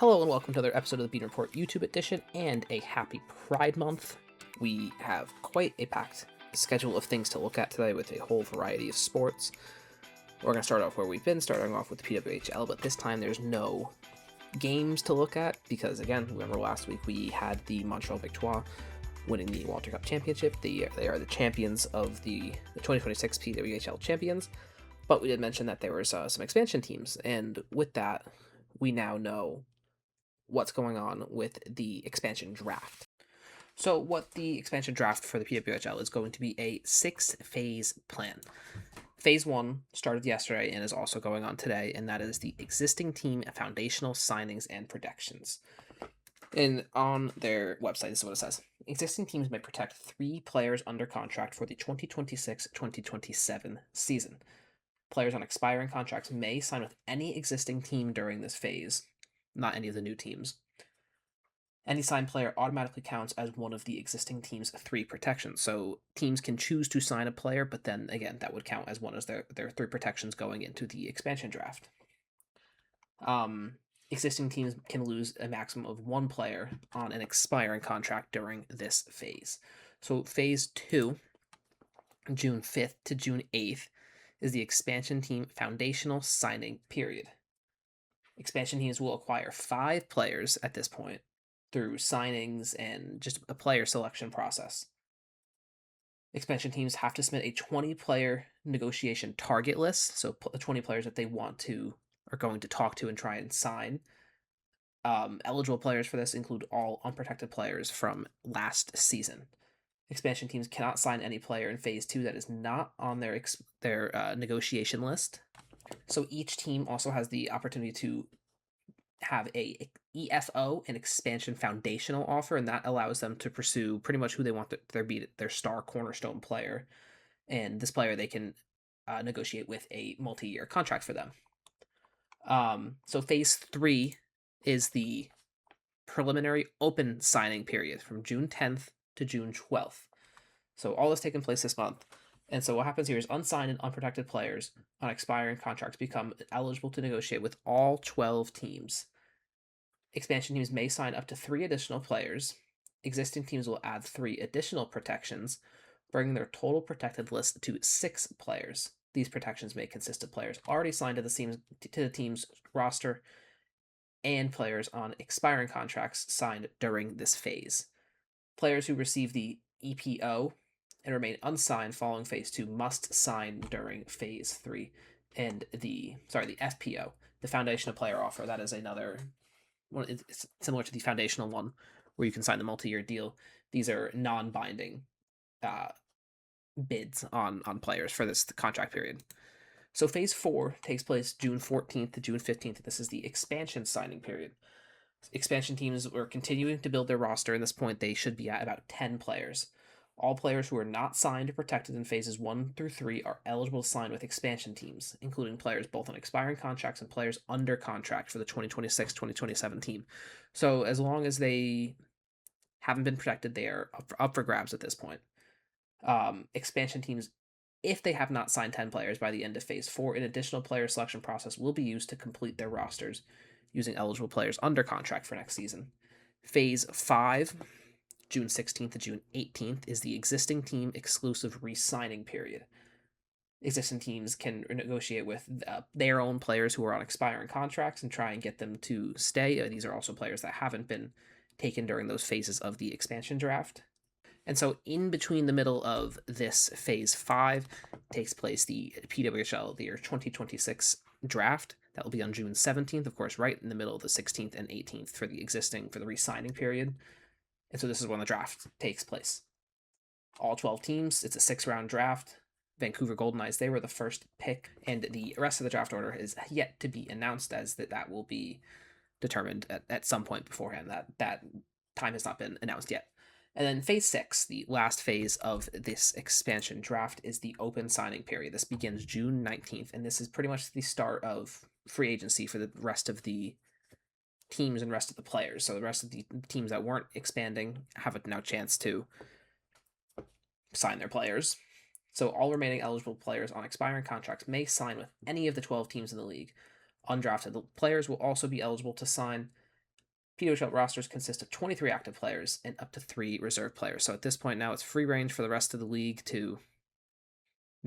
Hello and welcome to another episode of the Bean Report YouTube edition and a happy Pride Month. We have quite a packed schedule of things to look at today with a whole variety of sports. We're going to start off where we've been, starting off with the PWHL, but this time there's no games to look at because, again, remember last week we had the Montreal Victoire winning the Walter Cup Championship. They are the champions of the 2026 PWHL champions, but we did mention that there was some expansion teams, and with that, we now know what's going on with the expansion draft. So what the expansion draft for the PWHL is going to be a 6-phase plan. Phase 1 started yesterday and is also going on today, and that is the existing team foundational signings and protections. And on their website, this is what it says. Existing teams may protect 3 players under contract for the 2026-2027 season. Players on expiring contracts may sign with any existing team during this phase, not any of the new teams. Any signed player automatically counts as one of the existing team's 3 protections. So teams can choose to sign a player, but then again, that would count as one of their 3 protections going into the expansion draft. Existing teams can lose a maximum of 1 player on an expiring contract during this phase. So phase 2, June 5th to June 8th, is the expansion team foundational signing period. Expansion teams will acquire 5 players at this point through signings and just a player selection process. Expansion teams have to submit a 20-player negotiation target list, so 20 players that they are going to talk to and try and sign. Eligible players for this include all unprotected players from last season. Expansion teams cannot sign any player in Phase 2 that is not on their negotiation list. So each team also has the opportunity to have a EFO, an expansion foundational offer, and that allows them to pursue pretty much who they want their star cornerstone player. And this player they can negotiate with a multi-year contract for them. So Phase 3 is the preliminary open signing period from June 10th to June 12th. So all this taking place this month. And so what happens here is unsigned and unprotected players on expiring contracts become eligible to negotiate with all 12 teams. Expansion teams may sign up to 3 additional players. Existing teams will add 3 additional protections, bringing their total protected list to 6 players. These protections may consist of players already signed to the team's roster and players on expiring contracts signed during this phase. Players who receive the EPO and remain unsigned following Phase 2 must sign during Phase 3. And the FPO, the foundational player offer, that is another one. It's similar to the foundational one where you can sign the multi-year deal. These are non-binding bids on players for this contract period. So Phase 4 takes place June 14th to June 15th. This is the expansion signing period. Expansion teams are continuing to build their roster. At this point, they should be at about 10 players. All players who are not signed or protected in Phases 1 through 3 are eligible to sign with expansion teams, including players both on expiring contracts and players under contract for the 2026-2027 team. So as long as they haven't been protected, they are up for grabs at this point. Expansion teams, if they have not signed 10 players by the end of Phase 4, an additional player selection process will be used to complete their rosters using eligible players under contract for next season. Phase 5, June 16th to June 18th, is the existing team exclusive re-signing period. Existing teams can negotiate with their own players who are on expiring contracts and try and get them to stay. These are also players that haven't been taken during those phases of the expansion draft. And so in between the middle of this Phase 5 takes place the PWHL, the year 2026 draft. That will be on June 17th, of course, right in the middle of the 16th and 18th for the re-signing period. And so this is when the draft takes place. All 12 teams, it's a 6-round draft. Vancouver Golden Knights, they were the first pick, and the rest of the draft order is yet to be announced, as that will be determined at some point beforehand. That time has not been announced yet. And then Phase 6, the last phase of this expansion draft, is the open signing period. This begins June 19th, and this is pretty much the start of free agency for the rest of the teams and rest of the players. So the rest of the teams that weren't expanding have a now chance to sign their players. So all remaining eligible players on expiring contracts may sign with any of the 12 teams in the league. Undrafted players will also be eligible to sign. PWHL rosters consist of 23 active players and up to 3 reserve players. So at this point now, it's free range for the rest of the league to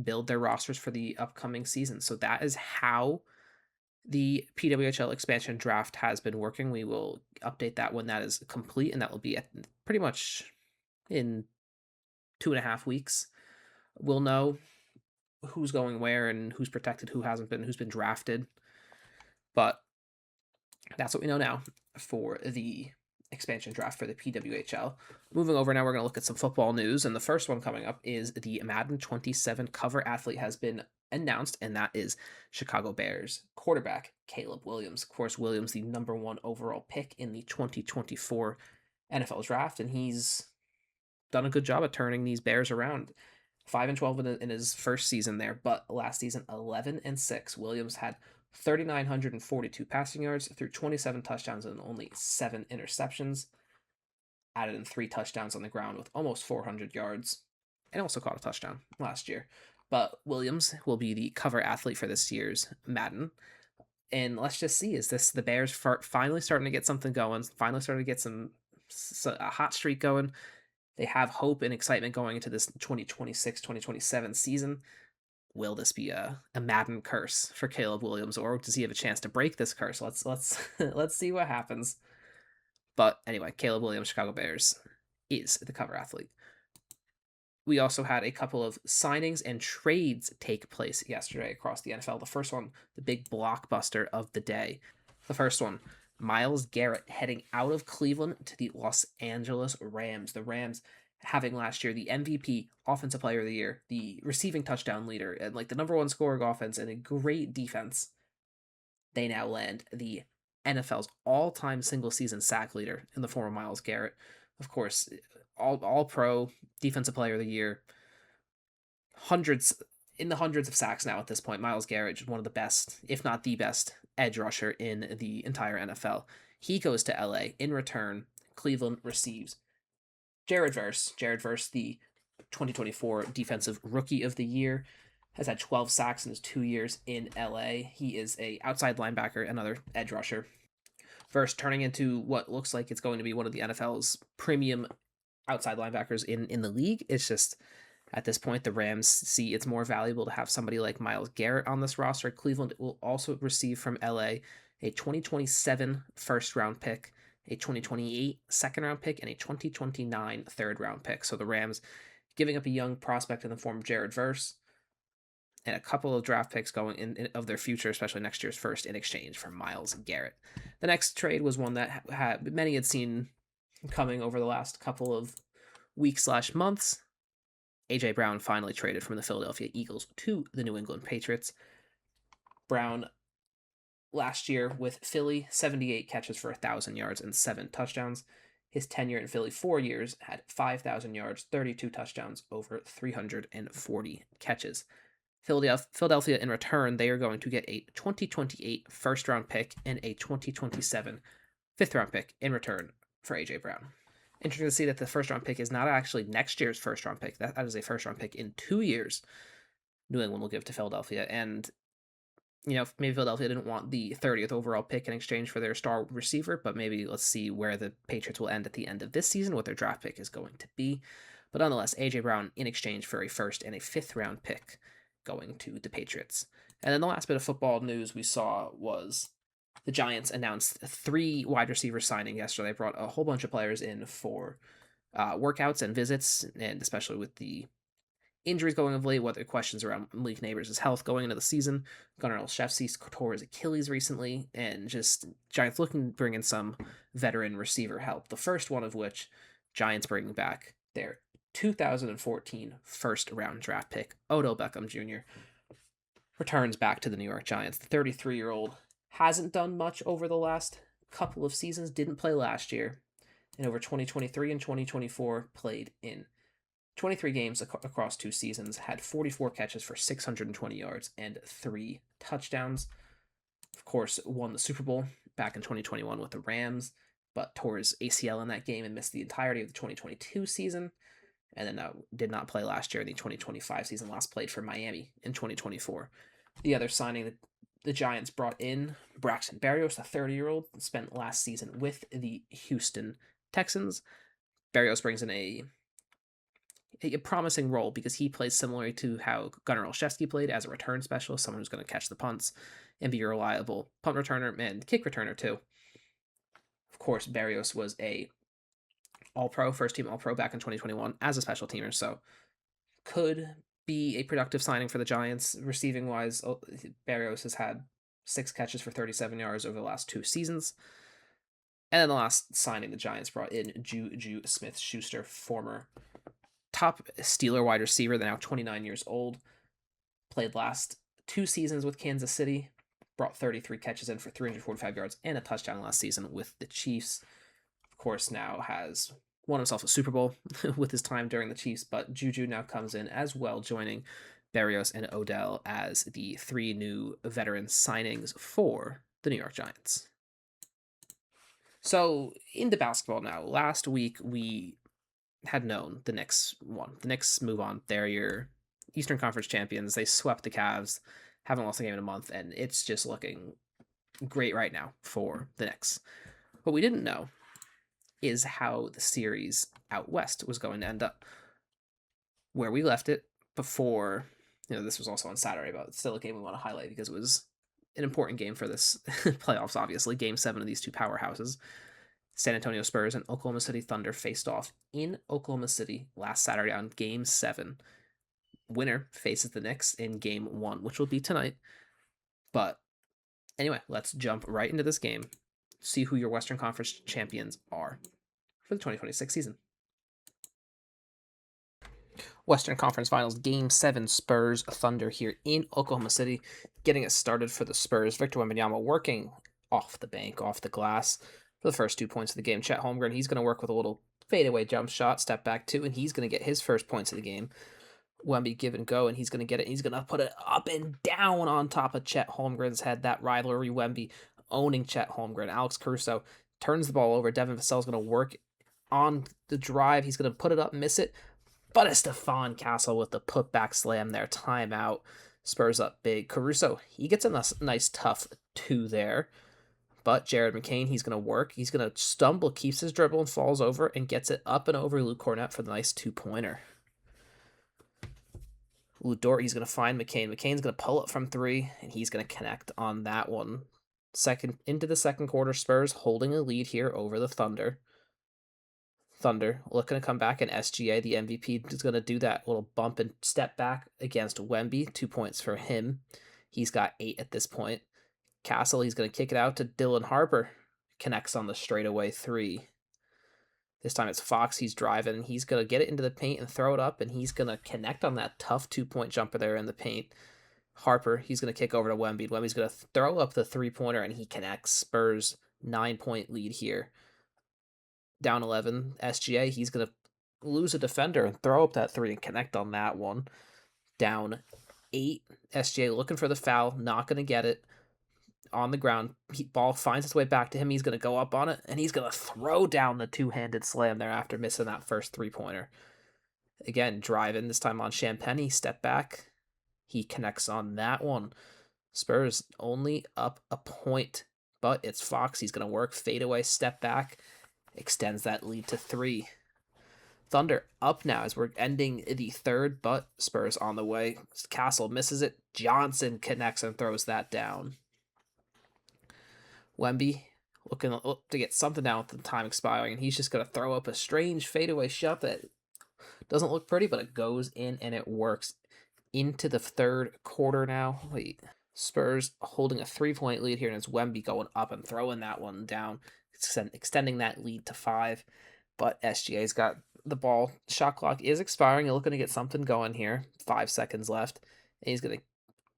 build their rosters for the upcoming season. So that is how the PWHL expansion draft has been working. We will update that when that is complete, and that will be at pretty much in 2.5 weeks. We'll know who's going where and who's protected, who hasn't been, who's been drafted. But that's what we know now for the expansion draft for the PWHL. Moving over now, we're going to look at some football news, and the first one coming up is the Madden 27 cover athlete has been announced, and that is Chicago Bears quarterback Caleb Williams. Of course, Williams, the number 1 overall pick in the 2024 NFL draft, and he's done a good job at turning these Bears around. 5-12 in his first season there, but last season 11-6. Williams had 3,942 passing yards through 27 touchdowns and only 7 interceptions. Added in 3 touchdowns on the ground with almost 400 yards, and also caught a touchdown last year. But Williams will be the cover athlete for this year's Madden. And let's just see, is this the Bears finally starting to get something going? Finally starting to get a hot streak going? They have hope and excitement going into this 2026-2027 season. Will this be a Madden curse for Caleb Williams, or does he have a chance to break this curse? Let's see what happens. But anyway, Caleb Williams, Chicago Bears, is the cover athlete. We also had a couple of signings and trades take place yesterday across the NFL. The first one, the big blockbuster of the day. The first one, Myles Garrett heading out of Cleveland to the Los Angeles Rams. The Rams having last year the MVP, Offensive Player of the Year, the receiving touchdown leader, and like the number 1 scoring offense and a great defense. They now land the NFL's all-time single-season sack leader in the form of Myles Garrett. Of course, all-pro, Defensive Player of the Year, hundreds of sacks now at this point. Myles Garrett, one of the best, if not the best, edge rusher in the entire NFL. He goes to LA. In return, Cleveland receives Jared Verse, the 2024 Defensive Rookie of the Year, has had 12 sacks in his 2 years in LA. He is a outside linebacker, another edge rusher. Verse turning into what looks like it's going to be one of the NFL's premium outside linebackers in the league. It's just, at this point, the Rams see it's more valuable to have somebody like Myles Garrett on this roster. Cleveland will also receive from LA a 2027 first-round pick, a 2028 second-round pick, and a 2029 third-round pick. So the Rams giving up a young prospect in the form of Jared Verse and a couple of draft picks going in of their future, especially next year's first, in exchange for Myles Garrett. The next trade was one that many had seen coming over the last couple of weeks/months. A.J. Brown finally traded from the Philadelphia Eagles to the New England Patriots. Brown, last year with Philly, 78 catches for 1,000 yards and 7 touchdowns. His tenure in Philly, 4 years, had 5,000 yards, 32 touchdowns, over 340 catches. Philadelphia, in return, they are going to get a 2028 first-round pick and a 2027 fifth-round pick in return for A.J. Brown. Interesting to see that the first-round pick is not actually next year's first-round pick. That is a first-round pick in 2 years New England will give to Philadelphia. And, maybe Philadelphia didn't want the 30th overall pick in exchange for their star receiver, but maybe let's see where the Patriots will end at the end of this season, what their draft pick is going to be. But nonetheless, A.J. Brown in exchange for a first and a fifth-round pick going to the Patriots. And then the last bit of football news we saw was the Giants announced 3 wide receiver signing yesterday. They brought a whole bunch of players in for workouts and visits, and especially with the injuries going of late, whether questions around Malik Neighbors' health going into the season. Gunnar Olszewski tore his Achilles recently, and just Giants looking to bring in some veteran receiver help. The first one of which, Giants bringing back their 2014 first-round draft pick, Odell Beckham Jr., returns back to the New York Giants. The 33-year-old hasn't done much over the last couple of seasons, didn't play last year, and over 2023 and 2024 played in 23 games across 2 seasons, had 44 catches for 620 yards and 3 touchdowns. Of course, won the Super Bowl back in 2021 with the Rams, but tore his ACL in that game and missed the entirety of the 2022 season, and then did not play last year in the 2025 season, last played for Miami in 2024. The other signing that the Giants brought in Braxton Berrios, a 30-year-old, spent last season with the Houston Texans. Berrios brings in a promising role because he plays similarly to how Gunnar Olszewski played as a return specialist, someone who's going to catch the punts and be a reliable punt returner and kick returner too. Of course, Berrios was a All-Pro, first-team All-Pro back in 2021 as a special teamer, so could be a productive signing for the Giants. Receiving-wise, Berrios has had 6 catches for 37 yards over the last 2 seasons. And then the last signing, the Giants brought in Juju Smith-Schuster, former top Steeler wide receiver. They're now 29 years old. Played last 2 seasons with Kansas City. Brought 33 catches in for 345 yards and a touchdown last season with the Chiefs. Of course, now has won himself a Super Bowl with his time during the Chiefs, but Juju now comes in as well, joining Berrios and Odell as the 3 new veteran signings for the New York Giants. So, into basketball now. Last week, we had known the Knicks won. The Knicks move on. They're your Eastern Conference champions. They swept the Cavs, haven't lost a game in a month, and it's just looking great right now for the Knicks. What we didn't know is how the series out west was going to end up. Where we left it before, this was also on Saturday, but it's still a game we want to highlight because it was an important game for this playoffs, obviously. Game 7 of these 2 powerhouses. San Antonio Spurs and Oklahoma City Thunder faced off in Oklahoma City last Saturday on Game 7. Winner faces the Knicks in Game 1, which will be tonight. But anyway, let's jump right into this game. See who your Western Conference champions are for the 2026 season. Western Conference Finals, Game 7, Spurs Thunder here in Oklahoma City. Getting it started for the Spurs. Victor Wembanyama working off the bank, off the glass for the first 2 points of the game. Chet Holmgren, he's going to work with a little fadeaway jump shot, step back 2, and he's going to get his first points of the game. Wemby give and go, and he's going to get it. He's going to put it up and down on top of Chet Holmgren's head. That rivalry, Wemby owning Chet Holmgren. Alex Caruso turns the ball over. Devin Vassell's going to work on the drive. He's going to put it up, miss it. But it's Stephon Castle with the putback slam there. Timeout. Spurs up big. Caruso, he gets a nice tough 2 there. But Jared McCain, he's going to work. He's going to stumble, keeps his dribble, and falls over and gets it up and over Luke Cornett for the nice 2-pointer. Lu Dort, he's going to find McCain. McCain's going to pull it from 3, and he's going to connect on that one. Into the second quarter, Spurs holding a lead here over the Thunder. Thunder looking to come back, and SGA, the MVP, is going to do that little bump and step back against Wemby. 2 points for him. He's got 8 at this point. Castle, he's going to kick it out to Dylan Harper. Connects on the straightaway 3. This time it's Fox. He's driving. He's going to get it into the paint and throw it up, and he's going to connect on that tough 2-point jumper there in the paint. Harper, he's going to kick over to Wemby. Wemby's going to throw up the 3-pointer, and he connects. Spurs 9-point lead here. Down 11. SGA, he's going to lose a defender and throw up that 3 and connect on that one. Down 8. SGA looking for the foul. Not going to get it. On the ground, ball finds its way back to him. He's going to go up on it, and he's going to throw down the 2-handed slam there after missing that first 3-pointer. Again, driving, this time on Champagny, step back. He connects on that one. Spurs only up a point, but it's Fox. He's going to work, fadeaway, step back, extends that lead to 3. Thunder up now as we're ending the third, but Spurs on the way. Castle misses it. Johnson connects and throws that down. Wemby looking to get something down with the time expiring, and he's just going to throw up a strange fadeaway shot that doesn't look pretty, but it goes in and it works. Into the third quarter now. Spurs holding a 3-point lead here, and it's Wemby going up and throwing that one down, extending that lead to 5. But SGA's got the ball. Shot clock is expiring. You're looking to get something going here. 5 seconds left, and he's going to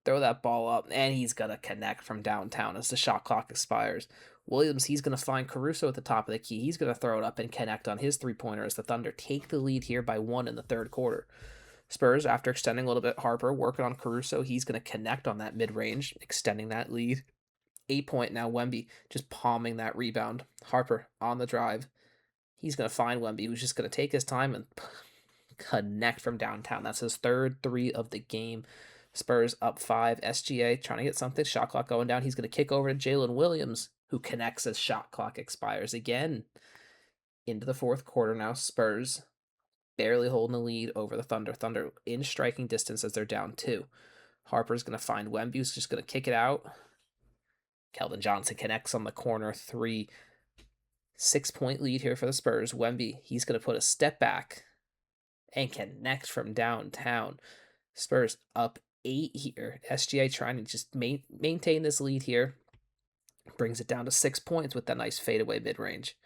throw that ball up, and he's going to connect from downtown as the shot clock expires. Williams, he's going to find Caruso at the top of the key. He's going to throw it up and connect on his 3-pointer as the Thunder take the lead here by 1 in the third quarter. Spurs, after extending a little bit, Harper working on Caruso. He's going to connect on that mid-range, extending that lead. 8-point now, Wemby just palming that rebound. Harper on the drive. He's going to find Wemby, who's just going to take his time and connect from downtown. That's his third 3 of the game. Spurs up 5. SGA trying to get something. Shot clock going down. He's going to kick over to Jalen Williams, who connects as shot clock expires again. Into the fourth quarter now. Spurs barely holding the lead over the Thunder. Thunder in striking distance as they're down 2. Harper's going to find Wemby, who's just going to kick it out. Keldon Johnson connects on the corner 3. 6-point lead here for the Spurs. Wemby, he's going to put a step back and connect from downtown. Spurs up 8 here. SGA trying to just maintain this lead here. Brings it down to 6 points with that nice fadeaway mid-range.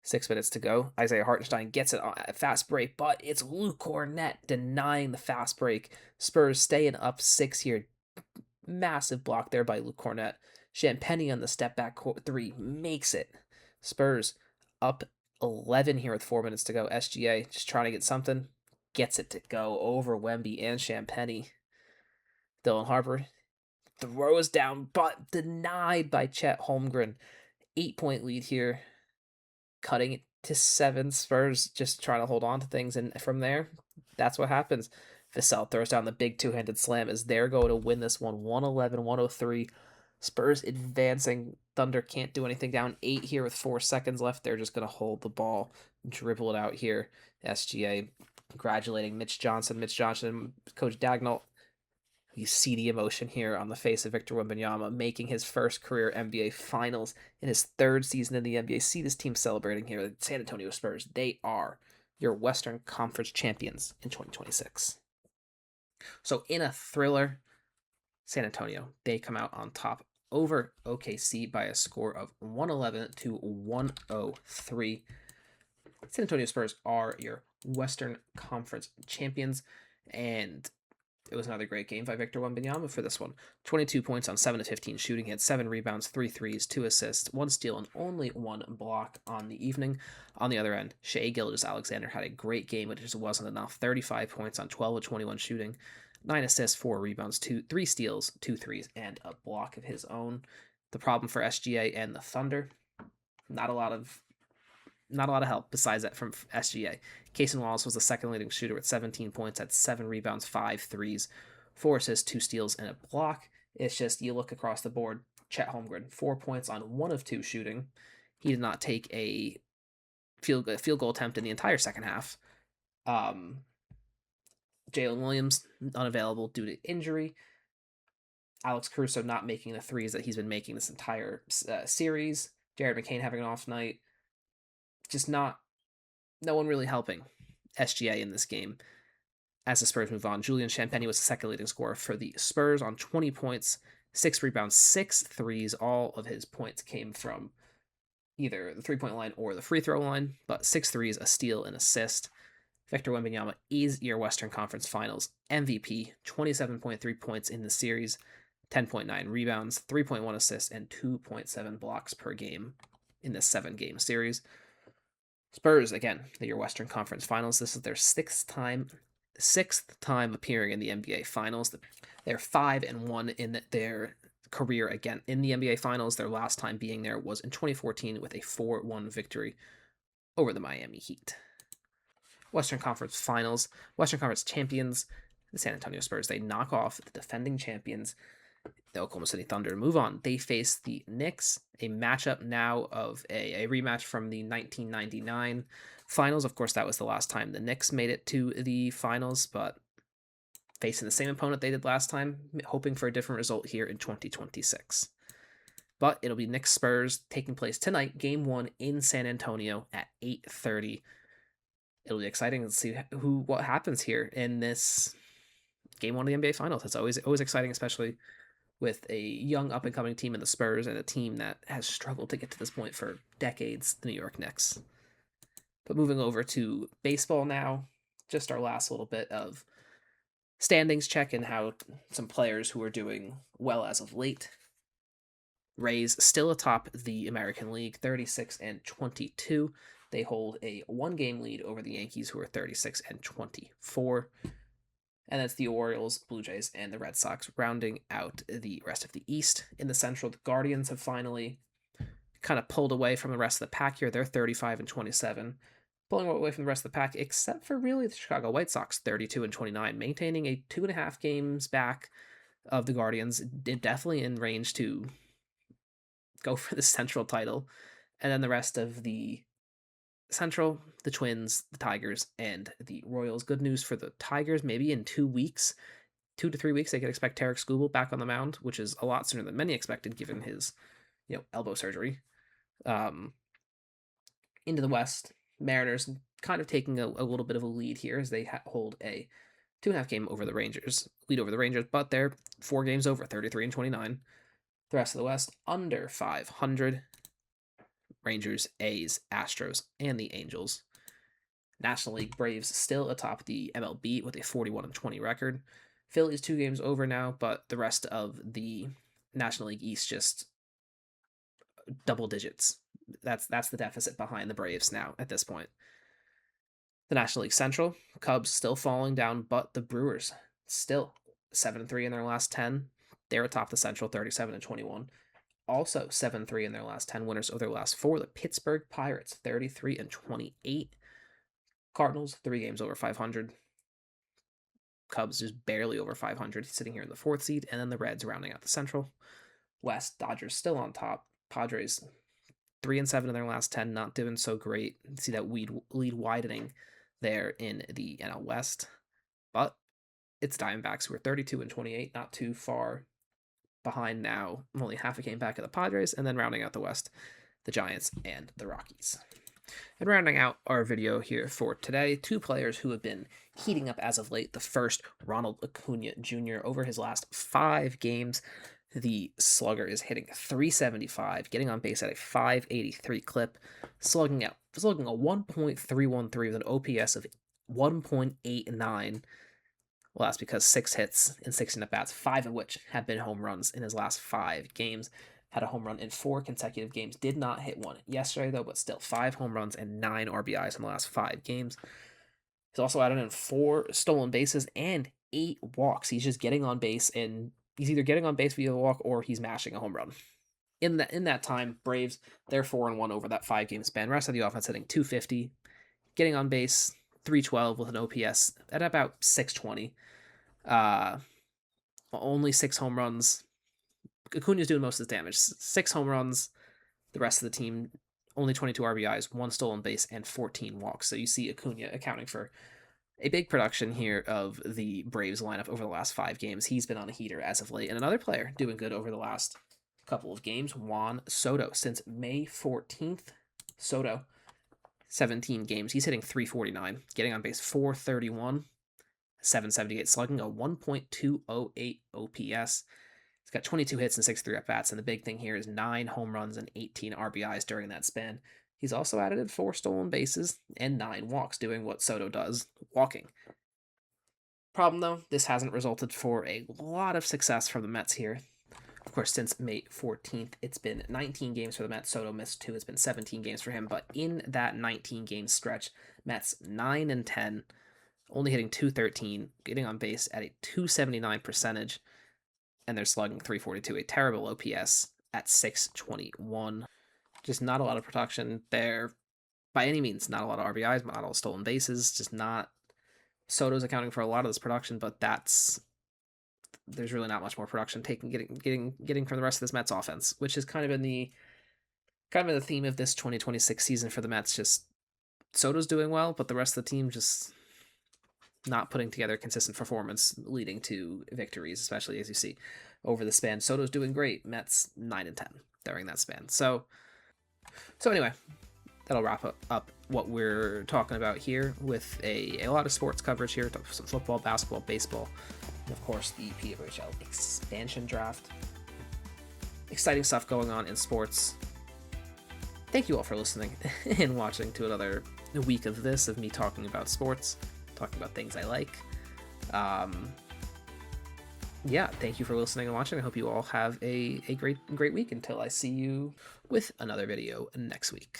6 minutes to go. Isaiah Hartenstein gets it on a fast break, but it's Luke Cornett denying the fast break. Spurs staying up 6 here. Massive block there by Luke Cornett. Champagnie on the step back 3 makes it. Spurs up 11 here with 4 minutes to go. SGA just trying to get something. Gets it to go over Wemby and Champagnie. Dylan Harper throws down, but denied by Chet Holmgren. 8-point lead here. Cutting it to 7. Spurs just trying to hold on to things, and from there, that's what happens. Vassell throws down the big two-handed slam as they're going to win this one, 111-103. Spurs advancing. Thunder can't do anything, down 8 here with 4 seconds left. They're just going to hold the ball, dribble it out here. SGA congratulating Mitch Johnson, Coach Dagnall. You see the emotion here on the face of Victor Wembanyama, making his first career NBA Finals in his 3rd season in the NBA. See this team celebrating here. The San Antonio Spurs, they are your Western Conference champions in 2026. So in a thriller, San Antonio, they come out on top over OKC by a score of 111-103. San Antonio Spurs are your Western Conference champions, and it was another great game by Victor Wembanyama for this one. 22 points on 7 of 15 shooting. He had 7 rebounds, 3 threes, 2 assists, 1 steal, and only 1 block on the evening. On the other end, Shai Gilgeous-Alexander had a great game, but it just wasn't enough. 35 points on 12 of 21 shooting, 9 assists, 4 rebounds, 3 steals, 2 threes, and a block of his own. The problem for SGA and the Thunder, not a lot of help besides that from SGA. Cason Wallace was the second leading shooter with 17 points, had 7 rebounds, 5 threes, 4 assists, 2 steals, and a block. It's just, you look across the board, Chet Holmgren, 4 points on 1 of 2 shooting. He did not take a field goal attempt in the entire second half. Jalen Williams, unavailable due to injury. Alex Caruso not making the threes that he's been making this entire series. Jared McCain having an off night. Just no one really helping SGA in this game as the Spurs move on. Julian Champagnie was the second leading scorer for the Spurs on 20 points, 6 rebounds, 6 threes. All of his points came from either the three-point line or the free throw line, but 6 threes, a steal, and assist. Victor Wembanyama is your Western Conference Finals MVP, 27.3 points in the series, 10.9 rebounds, 3.1 assists, and 2.7 blocks per game in this 7-game series. Spurs, again, they're your Western Conference Finals. This is their sixth time appearing in the NBA Finals. They're 5-1 in their career again in the NBA Finals. Their last time being there was in 2014 with a 4-1 victory over the Miami Heat. Western Conference Finals, Western Conference champions, the San Antonio Spurs. They knock off the defending champions, the Oklahoma City Thunder. Move on. They face the Knicks, a matchup now of a rematch from the 1999 finals. Of course, that was the last time the Knicks made it to the finals, but facing the same opponent they did last time, hoping for a different result here in 2026. But it'll be Knicks Spurs taking place tonight, game 1 in San Antonio at 8:30. It'll be exciting to see what happens here in this game 1 of the NBA Finals. It's always exciting, especially with a young up-and-coming team in the Spurs and a team that has struggled to get to this point for decades, the New York Knicks. But moving over to baseball now, just our last little bit of standings check and how some players who are doing well as of late. Rays still atop the American League, 36-22. They hold a 1-game lead over the Yankees, who are 36-24. And that's the Orioles, Blue Jays, and the Red Sox rounding out the rest of the East. In the Central, the Guardians have finally kind of pulled away from the rest of the pack here. They're 35-27. pulling away from the rest of the pack, except for really the Chicago White Sox, 32-29, maintaining a 2.5 games back of the Guardians, definitely in range to go for the Central title. And then the rest of the Central, the Twins, the Tigers, and the Royals. Good news for the Tigers, maybe in 2 weeks, 2 to 3 weeks, they could expect Tarek Skubal back on the mound, which is a lot sooner than many expected given his, elbow surgery. Into the West, Mariners kind of taking a little bit of a lead here as they hold a 2.5 game over the Rangers, lead over the Rangers, but they're 4 games over, 33-29. The rest of the West under 500. Rangers, A's, Astros, and the Angels. National League Braves still atop the MLB with a 41-20 record. Phillies 2 games over now, but the rest of the National League East just double digits. That's the deficit behind the Braves now at this point. The National League Central, Cubs still falling down, but the Brewers still 7-3 in their last 10. They're atop the Central, 37-21. Also 7-3 in their last 10 winners of their last 4. The Pittsburgh Pirates, 33-28. Cardinals, 3 games over 500. Cubs just barely over 500, sitting here in the 4th seed. And then the Reds rounding out the Central. West, Dodgers still on top. Padres, 3-7 in their last 10, not doing so great. See that lead widening there in the NL West. But it's Diamondbacks who are 32-28, not too far behind now. Only half a game back of the Padres, and then rounding out the West, the Giants and the Rockies. And rounding out our video here for today, 2 players who have been heating up as of late. The first, Ronald Acuna Jr. Over his last 5 games, the slugger is hitting .375, getting on base at a .583 clip, slugging a 1.313 with an OPS of 1.89. Well, that's because 6 hits in 16 at-bats, 5 of which have been home runs in his last 5 games. Had a home run in 4 consecutive games. Did not hit one yesterday, though, but still 5 home runs and 9 RBIs in the last 5 games. He's also added in 4 stolen bases and 8 walks. He's just getting on base, and he's either getting on base via a walk or he's mashing a home run. In that time, Braves, they're 4-1 over that 5-game span. Rest of the offense hitting .250, getting on base .312 with an OPS at about .620. Only 6 home runs. Acuna's doing most of his damage. 6 home runs. The rest of the team, only 22 RBIs, 1 stolen base, and 14 walks. So you see Acuna accounting for a big production here of the Braves lineup over the last 5 games. He's been on a heater as of late. And another player doing good over the last couple of games, Juan Soto. Since May 14th, Soto, 17 games. He's hitting .349, getting on base .431, .778 slugging, a 1.208 OPS. He's got 22 hits and 63 at-bats, and the big thing here is 9 home runs and 18 RBIs during that span. He's also added in 4 stolen bases and 9 walks, doing what Soto does, walking. Problem, though, this hasn't resulted for a lot of success from the Mets here. Of course, since May 14th, it's been 19 games for the Mets. Soto missed 2. It's been 17 games for him, but in that 19-game stretch, Mets 9-10, only hitting .213, getting on base at a .279 percentage, and they're slugging .342, a terrible OPS at .621. Just not a lot of production there. By any means, not a lot of RBIs, not all stolen bases, just not. Soto's accounting for a lot of this production, but there's really not much more production getting from the rest of this Mets offense, which has kind of been the theme of this 2026 season for the Mets. Just Soto's doing well, but the rest of the team just not putting together consistent performance, leading to victories, especially as you see over the span. Soto's doing great. Mets 9-10 during that span. So anyway, that'll wrap up what we're talking about here with a lot of sports coverage here. Some football, basketball, baseball, and of course the PWHL expansion draft. Exciting stuff going on in sports. Thank you all for listening and watching to another week of me talking about sports, talking about things I like. Thank you for listening and watching. I hope you all have a great week until I see you with another video next week.